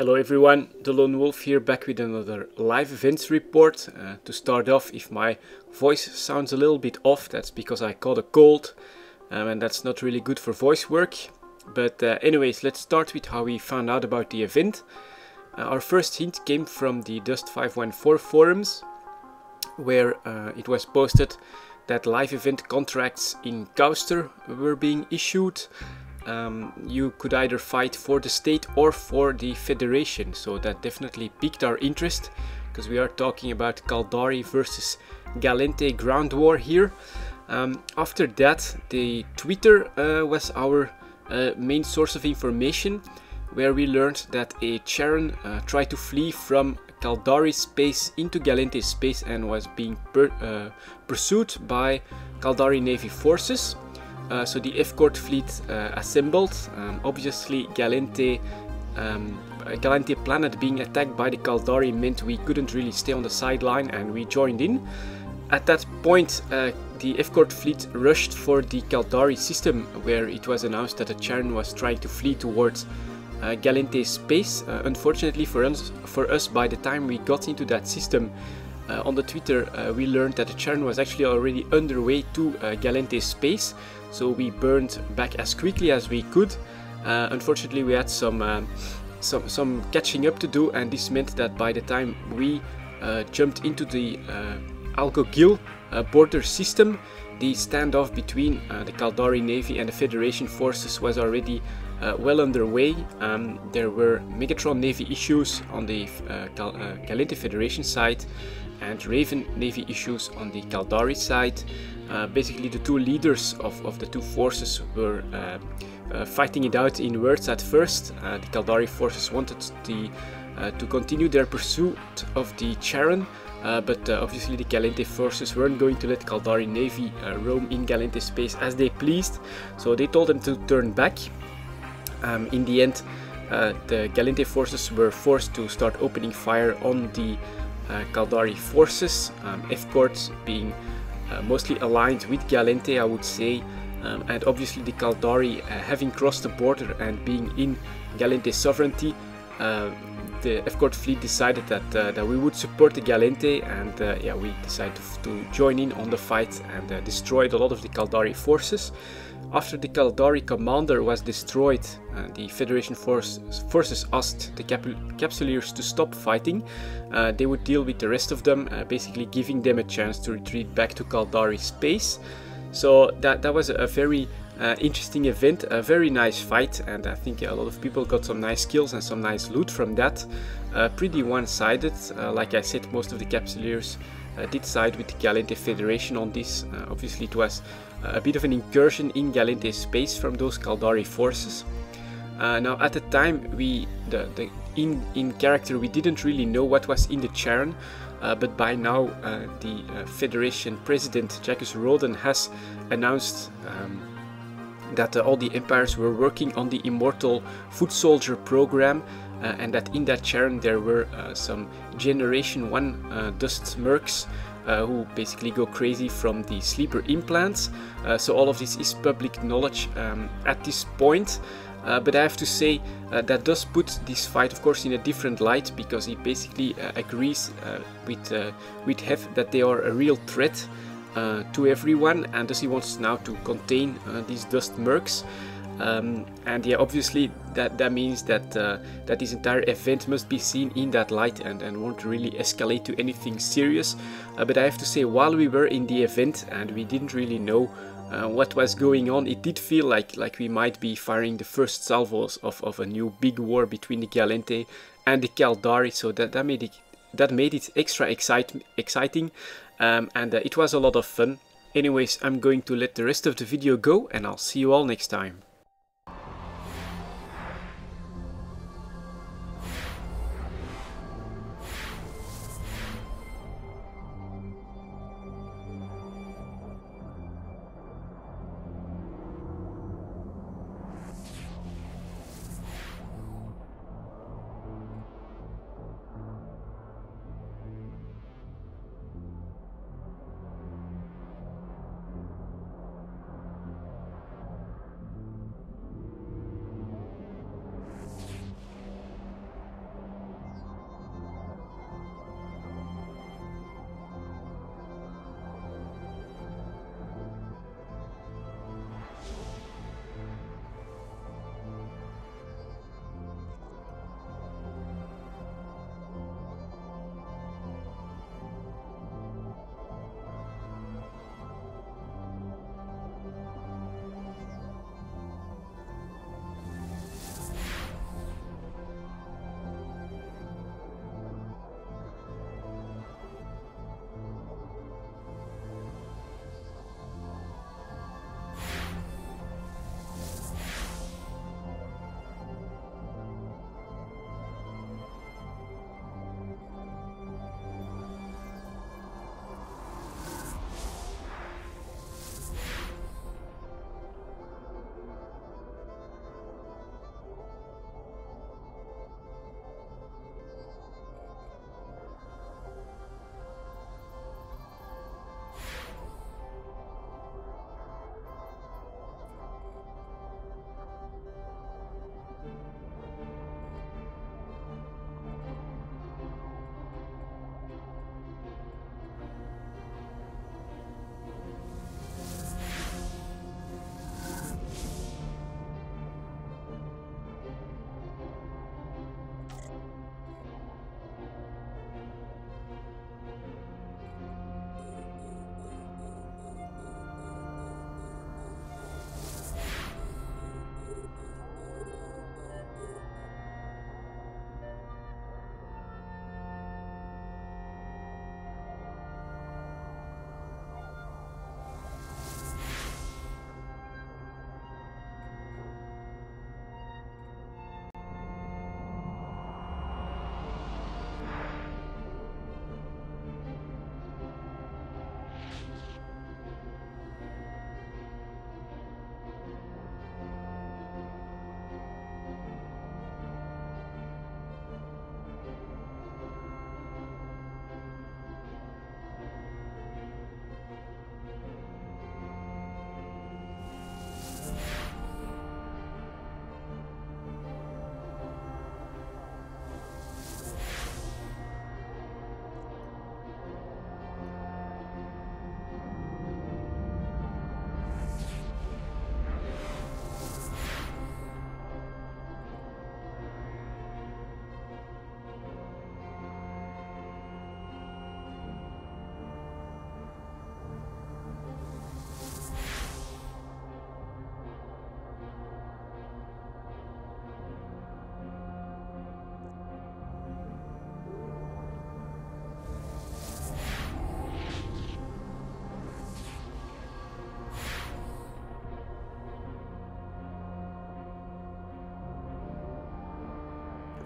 Hello everyone, delonewolf here, back with another live events report. To start off, if my voice sounds a little bit off, that's because I caught a cold and that's not really good for voice work. But anyways, let's start with how we found out about the event. Our first hint came from the Dust 514 forums, where it was posted that live event contracts in Gouster were being issued. You could either fight for the state or for the Federation, so that definitely piqued our interest, because we are talking about Caldari versus Gallente ground war here. After that, the Twitter was our main source of information, where we learned that a Charon tried to flee from Caldari space into Gallente space and was being pursued by Caldari Navy forces. So the F-Court fleet assembled. Obviously Gallente planet being attacked by the Caldari meant we couldn't really stay on the sideline, and we joined in. At that point the F-Court fleet rushed for the Caldari system, where it was announced that the Charon was trying to flee towards Gallente space. Unfortunately for us, by the time we got into that system, on the Twitter we learned that the Charon was actually already underway to Gallente space, so we burned back as quickly as we could. Unfortunately we had some catching up to do, and this meant that by the time we jumped into the Algogille border system, the standoff between the Caldari Navy and the Federation forces was already well underway. There were Megatron Navy issues on the Gallente Federation side and Raven Navy issues on the Caldari side. Basically the two leaders of the two forces were fighting it out in words at first. The Caldari forces wanted to continue their pursuit of the Charon, but obviously the Gallente forces weren't going to let Caldari Navy roam in Gallente space as they pleased, so they told them to turn back. In the end, the Gallente forces were forced to start opening fire on the Caldari forces, F-Court being mostly aligned with Gallente, I would say, and obviously the Caldari having crossed the border and being in Gallente sovereignty, the F-Court fleet decided that we would support the Gallente, and yeah, we decided to join in on the fight and destroyed a lot of the Caldari forces. After the Caldari commander was destroyed, the Federation forces asked the Capsuleers to stop fighting. They would deal with the rest of them, basically giving them a chance to retreat back to Caldari space. So that was a very interesting event, a very nice fight, and I think a lot of people got some nice kills and some nice loot from that. Pretty one-sided. Like I said, most of the Capsuleers did side with the Gallente Federation on this. Obviously it was a bit of an incursion in Gallente space from those Caldari forces. Now at the time, in character we didn't really know what was in the Charon, but by now the Federation President Jacques Roden has announced that all the empires were working on the Immortal Foot Soldier program, and that in that Charon there were some Generation 1 dust mercs who basically go crazy from the sleeper implants. So all of this is public knowledge at this point. But I have to say that does put this fight, of course, in a different light, because he basically agrees with Hef that they are a real threat to everyone, and thus he wants now to contain these dust mercs. And yeah, obviously that means that this entire event must be seen in that light and won't really escalate to anything serious. But I have to say, while we were in the event and we didn't really know what was going on, it did feel like we might be firing the first salvos of a new big war between the Gallente and the Caldari, so that made it extra exciting, and it was a lot of fun. Anyways, I'm going to let the rest of the video go, and I'll see you all next time.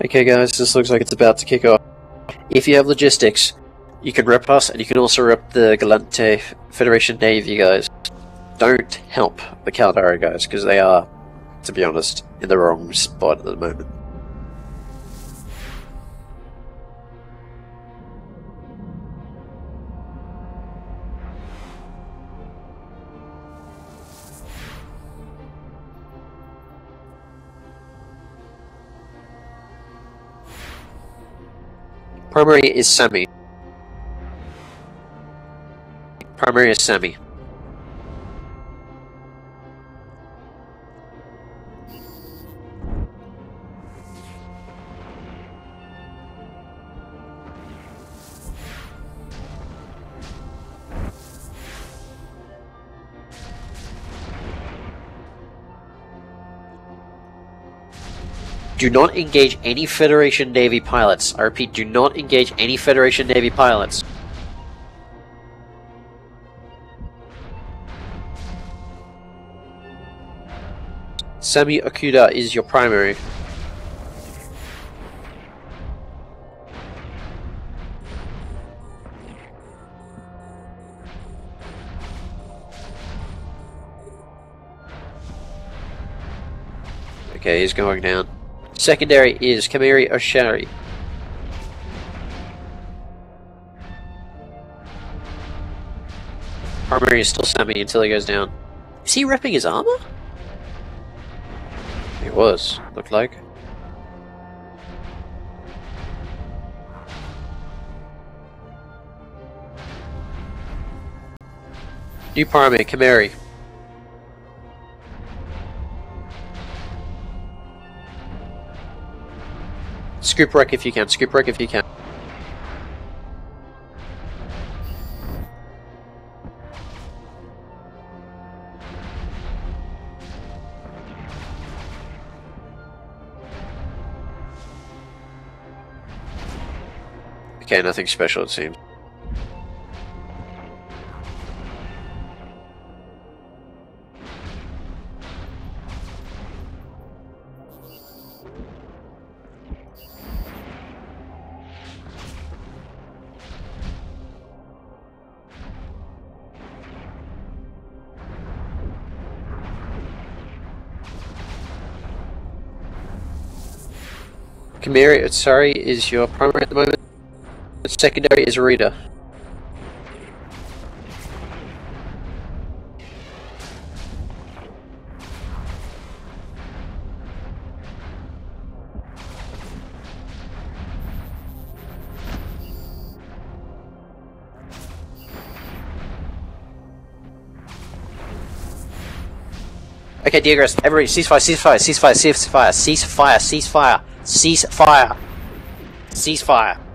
Okay guys, this looks like it's about to kick off. If you have logistics, you can rep us, and you can also rep the Galante Federation Navy guys. Don't help the Caldari guys, because they are, to be honest, in the wrong spot at the moment. Primary is Sammy. Primary is Sammy. Do not engage any Federation Navy pilots. I repeat, do not engage any Federation Navy pilots. Sami Okuda is your primary. Okay, he's going down. Secondary is Kamiri Oshari. Primary is still Sammy until he goes down. Is he repping his armor? He was, looked like. New primary, Kamiri. Scoop wreck if you can, scoop wreck if you can. Okay, nothing special it seems. Kamiri Otsari is your primary at the moment. Secondary is Rita. Okay, Diagras, everybody, ceasefire, ceasefire, ceasefire, ceasefire, ceasefire, ceasefire, ceasefire, ceasefire.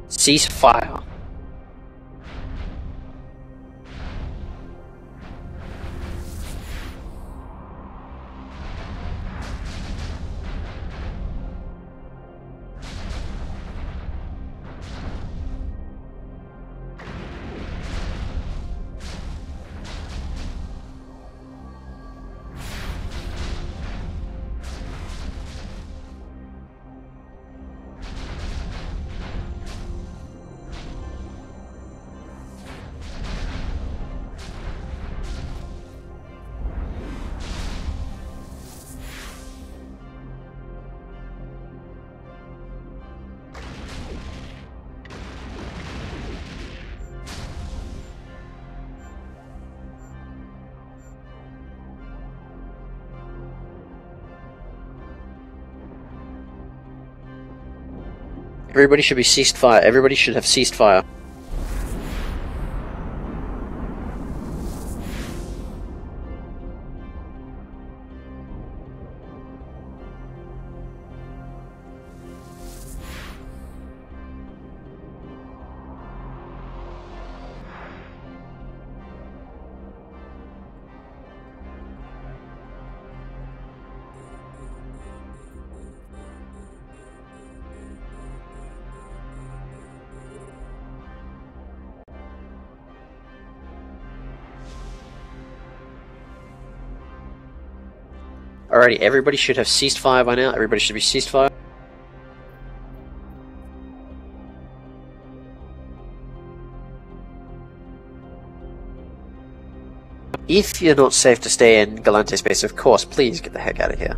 Ceasefire. Everybody should be ceased fire. Everybody should have ceased fire. Alrighty, everybody should have ceased fire by now. Everybody should be ceased fire. If you're not safe to stay in Galante space, of course, please get the heck out of here.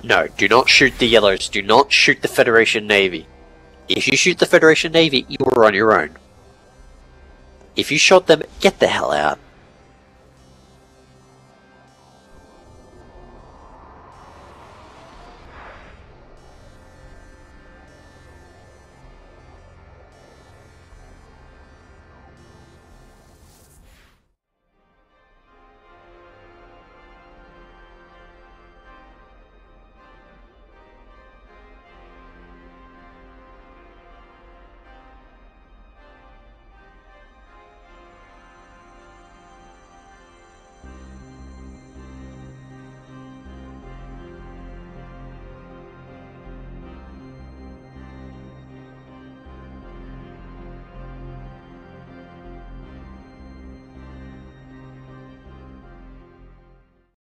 No, do not shoot the yellows. Do not shoot the Federation Navy. If you shoot the Federation Navy, you are on your own. If you shot them, get the hell out.